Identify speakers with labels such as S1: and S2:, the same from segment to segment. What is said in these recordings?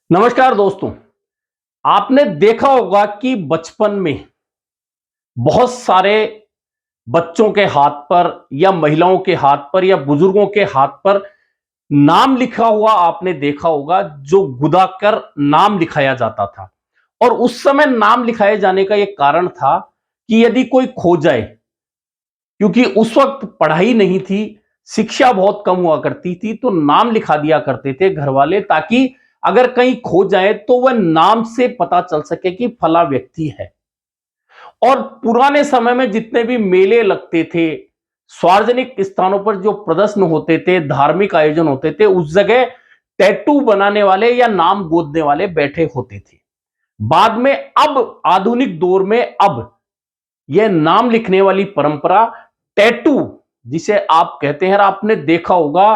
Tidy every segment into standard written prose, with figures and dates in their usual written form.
S1: नमस्कार दोस्तों। आपने देखा होगा कि बचपन में बहुत सारे बच्चों के हाथ पर या महिलाओं के हाथ पर या बुजुर्गों के हाथ पर नाम लिखा हुआ आपने देखा होगा, जो गुदाकर नाम लिखाया जाता था। और उस समय नाम लिखाए जाने का यह कारण था कि यदि कोई खो जाए, क्योंकि उस वक्त पढ़ाई नहीं थी, शिक्षा बहुत कम हुआ करती थी, तो नाम लिखा दिया करते थे घर वाले, ताकि अगर कहीं खो जाए तो वह नाम से पता चल सके कि फला व्यक्ति है। और पुराने समय में जितने भी मेले लगते थे, सार्वजनिक स्थानों पर जो प्रदर्शन होते थे, धार्मिक आयोजन होते थे, उस जगह टैटू बनाने वाले या नाम गोदने वाले बैठे होते थे। बाद में अब आधुनिक दौर में अब यह नाम लिखने वाली परंपरा, टैटू जिसे आप कहते हैं, आपने देखा होगा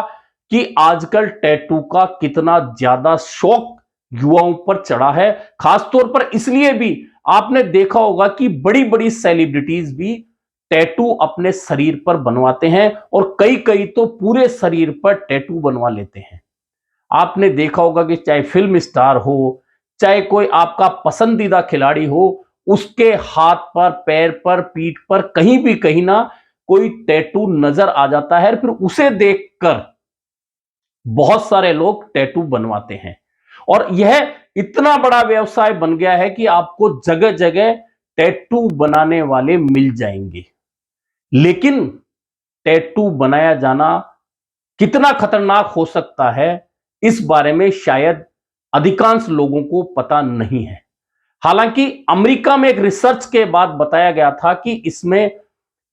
S1: कि आजकल टैटू का कितना ज्यादा शौक युवाओं पर चढ़ा है। खासतौर पर इसलिए भी आपने देखा होगा कि बड़ी बड़ी सेलिब्रिटीज भी टैटू अपने शरीर पर बनवाते हैं, और कई कई तो पूरे शरीर पर टैटू बनवा लेते हैं। आपने देखा होगा कि चाहे फिल्म स्टार हो, चाहे कोई आपका पसंदीदा खिलाड़ी हो, उसके हाथ पर, पैर पर, पीठ पर कहीं भी कहीं ना कोई टैटू नजर आ जाता है। फिर उसे देखकर बहुत सारे लोग टैटू बनवाते हैं, और यह इतना बड़ा व्यवसाय बन गया है कि आपको जगह जगह टैटू बनाने वाले मिल जाएंगे। लेकिन टैटू बनाया जाना कितना खतरनाक हो सकता है, इस बारे में शायद अधिकांश लोगों को पता नहीं है। हालांकि अमेरिका में एक रिसर्च के बाद बताया गया था कि इसमें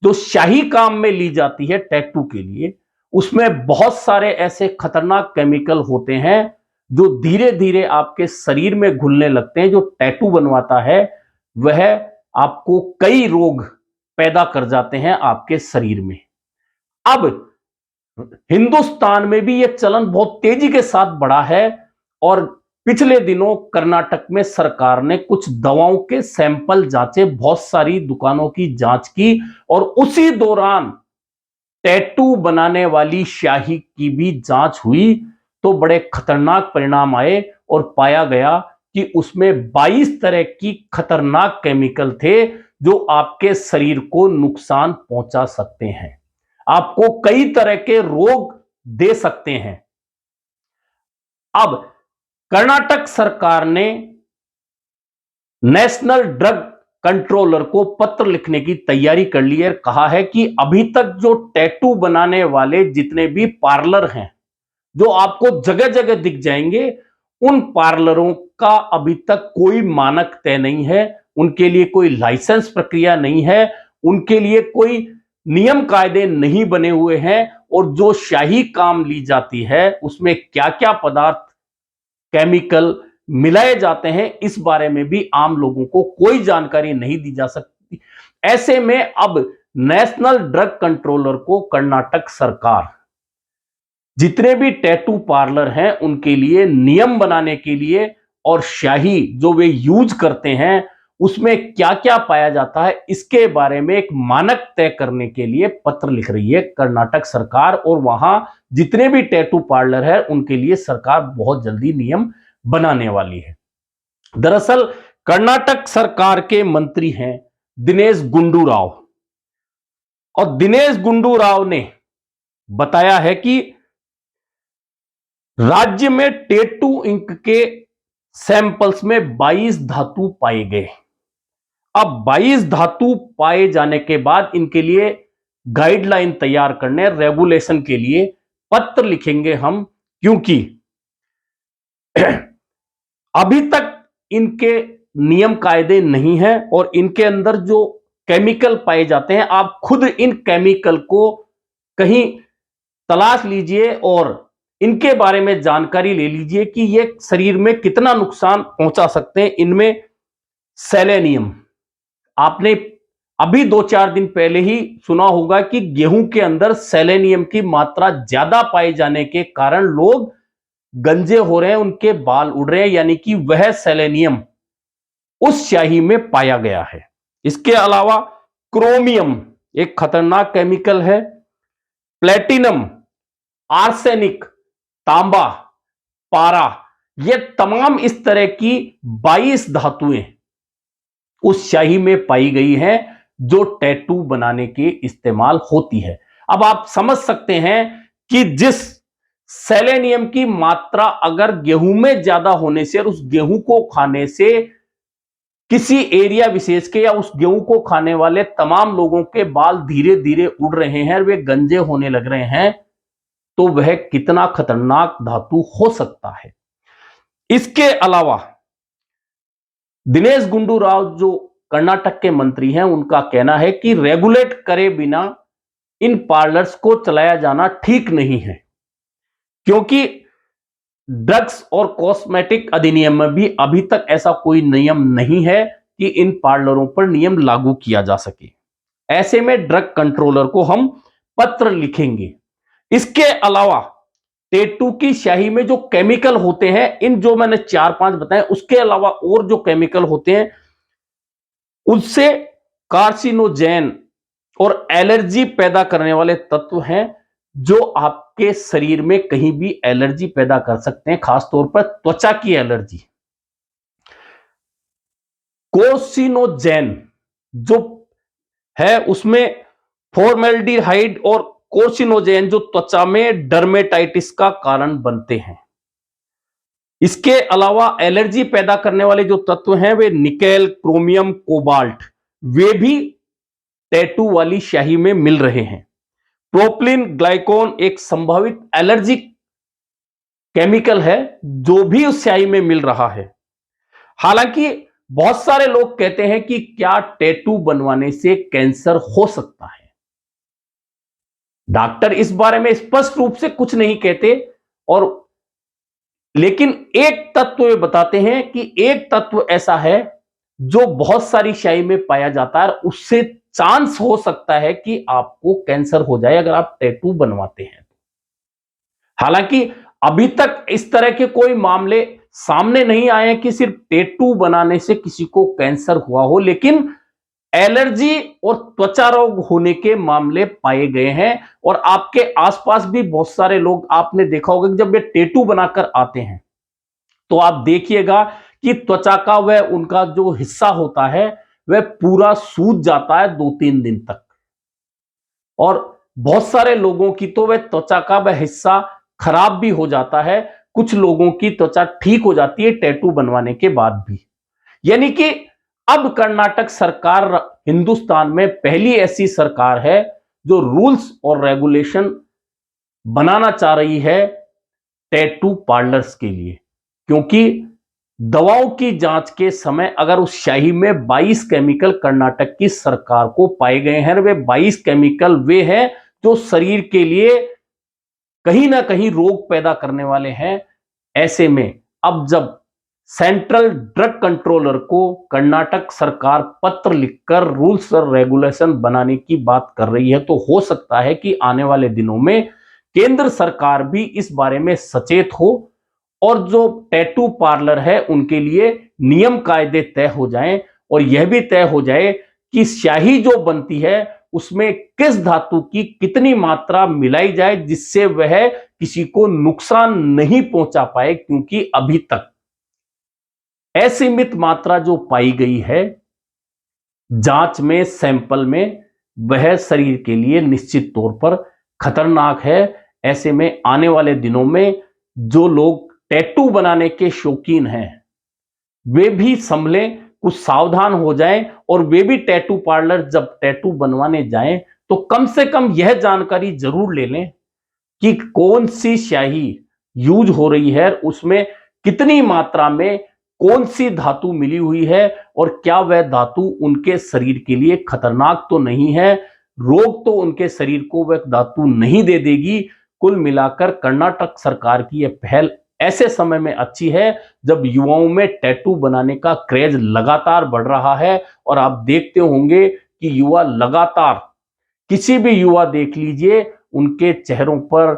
S1: जो शाही काम में ली जाती है टैटू के लिए, उसमें बहुत सारे ऐसे खतरनाक केमिकल होते हैं जो धीरे धीरे आपके शरीर में घुलने लगते हैं। जो टैटू बनवाता है वह आपको कई रोग पैदा कर जाते हैं आपके शरीर में। अब हिंदुस्तान में भी यह चलन बहुत तेजी के साथ बढ़ा है, और पिछले दिनों कर्नाटक में सरकार ने कुछ दवाओं के सैंपल जांचे, बहुत सारी दुकानों की जांच की, और उसी दौरान टैटू बनाने वाली स्याही की भी जांच हुई। तो बड़े खतरनाक परिणाम आए, और पाया गया कि उसमें 22 तरह की खतरनाक केमिकल थे जो आपके शरीर को नुकसान पहुंचा सकते हैं, आपको कई तरह के रोग दे सकते हैं। अब कर्नाटक सरकार ने नेशनल ड्रग कंट्रोलर को पत्र लिखने की तैयारी कर ली है। कहा है कि अभी तक जो टैटू बनाने वाले जितने भी पार्लर हैं, जो आपको जगह जगह दिख जाएंगे, उन पार्लरों का अभी तक कोई मानक तय नहीं है, उनके लिए कोई लाइसेंस प्रक्रिया नहीं है, उनके लिए कोई नियम कायदे नहीं बने हुए हैं। और जो शाही काम ली जाती है उसमें क्या क्या पदार्थ, केमिकल मिलाए जाते हैं, इस बारे में भी आम लोगों को कोई जानकारी नहीं दी जा सकती। ऐसे में अब नेशनल ड्रग कंट्रोलर को कर्नाटक सरकार जितने भी टैटू पार्लर हैं उनके लिए नियम बनाने के लिए, और शाही जो वे यूज करते हैं उसमें क्या क्या पाया जाता है, इसके बारे में एक मानक तय करने के लिए पत्र लिख रही है कर्नाटक सरकार। और वहां जितने भी टैटू पार्लर है उनके लिए सरकार बहुत जल्दी नियम बनाने वाली है। दरअसल कर्नाटक सरकार के मंत्री हैं दिनेश गुंडू राव, और दिनेश गुंडू राव ने बताया है कि राज्य में टैटू इंक के सैंपल्स में 22 धातु पाए गए। अब 22 धातु पाए जाने के बाद इनके लिए गाइडलाइन तैयार करने, रेगुलेशन के लिए पत्र लिखेंगे हम, क्योंकि अभी तक इनके नियम कायदे नहीं हैं, और इनके अंदर जो केमिकल पाए जाते हैं, आप खुद इन केमिकल को कहीं तलाश लीजिए और इनके बारे में जानकारी ले लीजिए कि ये शरीर में कितना नुकसान पहुंचा सकते हैं। इनमें सेलेनियम, आपने अभी 2-4 दिन पहले ही सुना होगा कि गेहूं के अंदर सेलेनियम की मात्रा ज्यादा पाए जाने के कारण लोग गंजे हो रहे हैं, उनके बाल उड़ रहे हैं, यानी कि वह सेलेनियम उस स्याही में पाया गया है। इसके अलावा क्रोमियम एक खतरनाक केमिकल है, प्लेटिनम, आर्सेनिक, तांबा, पारा, ये तमाम इस तरह की 22 धातुएं उस स्याही में पाई गई हैं जो टैटू बनाने के इस्तेमाल होती है। अब आप समझ सकते हैं कि जिस सेलेनियम की मात्रा अगर गेहूं में ज्यादा होने से और उस गेहूं को खाने से किसी एरिया विशेष के या उस गेहूं को खाने वाले तमाम लोगों के बाल धीरे धीरे उड़ रहे हैं, वे गंजे होने लग रहे हैं, तो वह कितना खतरनाक धातु हो सकता है। इसके अलावा दिनेश गुंडू राव जो कर्नाटक के मंत्री हैं, उनका कहना है कि रेगुलेट करे बिना इन पार्लर्स को चलाया जाना ठीक नहीं है, क्योंकि ड्रग्स और कॉस्मेटिक अधिनियम में भी अभी तक ऐसा कोई नियम नहीं है कि इन पार्लरों पर नियम लागू किया जा सके। ऐसे में ड्रग कंट्रोलर को हम पत्र लिखेंगे। इसके अलावा टैटू की स्याही में जो केमिकल होते हैं, इन जो मैंने 4-5 बताए, उसके अलावा और जो केमिकल होते हैं उससे कार्सिनोजेन और एलर्जी पैदा करने वाले तत्व हैं जो आपके शरीर में कहीं भी एलर्जी पैदा कर सकते हैं, खासतौर पर त्वचा की एलर्जी। कार्सिनोजेन जो है उसमें फॉर्मेल्डिहाइड और कार्सिनोजेन जो त्वचा में डर्मेटाइटिस का कारण बनते हैं। इसके अलावा एलर्जी पैदा करने वाले जो तत्व हैं वे निकेल, क्रोमियम, कोबाल्ट, वे भी टैटू वाली स्याही में मिल रहे हैं। प्रोपिलीन ग्लाइकोन एक संभावित एलर्जिक केमिकल है जो भी उस स्याही में मिल रहा है। हालांकि बहुत सारे लोग कहते हैं कि क्या टैटू बनवाने से कैंसर हो सकता है। डॉक्टर इस बारे में स्पष्ट रूप से कुछ नहीं कहते, और लेकिन एक तत्व वे बताते हैं कि एक तत्व ऐसा है जो बहुत सारी स्याही में पाया जाता है, उससे चांस हो सकता है कि आपको कैंसर हो जाए अगर आप टैटू बनवाते हैं। हालांकि अभी तक इस तरह के कोई मामले सामने नहीं आए कि सिर्फ टैटू बनाने से किसी को कैंसर हुआ हो, लेकिन एलर्जी और त्वचा रोग होने के मामले पाए गए हैं। और आपके आसपास भी बहुत सारे लोग, आपने देखा होगा कि जब वे टैटू बनाकर आते हैं तो आप देखिएगा कि त्वचा का वह उनका जो हिस्सा होता है वह पूरा सूज जाता है 2-3 दिन तक, और बहुत सारे लोगों की तो वह त्वचा का वह हिस्सा खराब भी हो जाता है। कुछ लोगों की त्वचा ठीक हो जाती है टैटू बनवाने के बाद भी। यानी कि अब कर्नाटक सरकार हिंदुस्तान में पहली ऐसी सरकार है जो रूल्स और रेगुलेशन बनाना चाह रही है टैटू पार्लर्स के लिए, क्योंकि दवाओं की जांच के समय अगर उस स्याही में 22 केमिकल कर्नाटक की सरकार को पाए गए हैं, वे 22 केमिकल वे हैं जो शरीर के लिए कहीं ना कहीं रोग पैदा करने वाले हैं। ऐसे में अब जब सेंट्रल ड्रग कंट्रोलर को कर्नाटक सरकार पत्र लिखकर रूल्स और रेगुलेशन बनाने की बात कर रही है, तो हो सकता है कि आने वाले दिनों में केंद्र सरकार भी इस बारे में सचेत हो और जो टैटू पार्लर है उनके लिए नियम कायदे तय हो जाएं, और यह भी तय हो जाए कि स्याही जो बनती है उसमें किस धातु की कितनी मात्रा मिलाई जाए जिससे वह किसी को नुकसान नहीं पहुंचा पाए, क्योंकि अभी तक असीमित मात्रा जो पाई गई है जांच में, सैंपल में, वह शरीर के लिए निश्चित तौर पर खतरनाक है। ऐसे में आने वाले दिनों में जो लोग टैटू बनाने के शौकीन हैं वे भी संभलें, कुछ सावधान हो जाएं, और वे भी टैटू पार्लर जब टैटू बनवाने जाएं तो कम से कम यह जानकारी जरूर ले लें कि कौन सी स्याही यूज हो रही है, उसमें कितनी मात्रा में कौन सी धातु मिली हुई है, और क्या वह धातु उनके शरीर के लिए खतरनाक तो नहीं है, रोग तो उनके शरीर को वह धातु नहीं दे देगी। कुल मिलाकर कर्नाटक सरकार की यह पहल ऐसे समय में अच्छी है जब युवाओं में टैटू बनाने का क्रेज लगातार बढ़ रहा है, और आप देखते होंगे कि युवा लगातार, किसी भी युवा देख लीजिए, उनके चेहरों पर,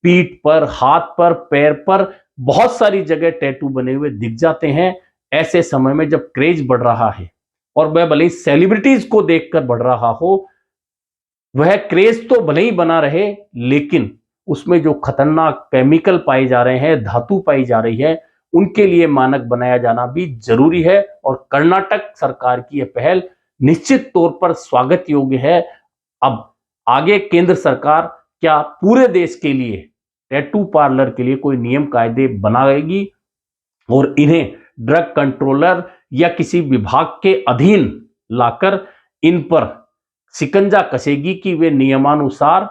S1: पीठ पर, हाथ पर, पैर पर बहुत सारी जगह टैटू बने हुए दिख जाते हैं। ऐसे समय में जब क्रेज बढ़ रहा है, और वह भले ही सेलिब्रिटीज को देखकर बढ़ रहा हो, वह क्रेज तो भले ही बना रहे, लेकिन उसमें जो खतरनाक केमिकल पाए जा रहे हैं, धातु पाई जा रही है, उनके लिए मानक बनाया जाना भी जरूरी है। और कर्नाटक सरकार की यह पहल निश्चित तौर पर स्वागत योग्य है। अब आगे केंद्र सरकार क्या पूरे देश के लिए टैटू पार्लर के लिए कोई नियम कायदे बनाएगी और इन्हें ड्रग कंट्रोलर या किसी विभाग के अधीन लाकर इन पर शिकंजा कसेगी कि वे नियमानुसार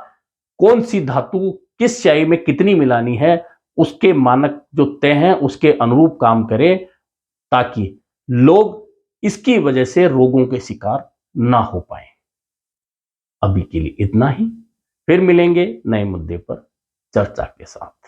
S1: कौन सी धातु किस चाय में कितनी मिलानी है, उसके मानक जो तय हैं उसके अनुरूप काम करें, ताकि लोग इसकी वजह से रोगों के शिकार ना हो पाए। अभी के लिए इतना ही, फिर मिलेंगे नए मुद्दे पर चर्चा के साथ।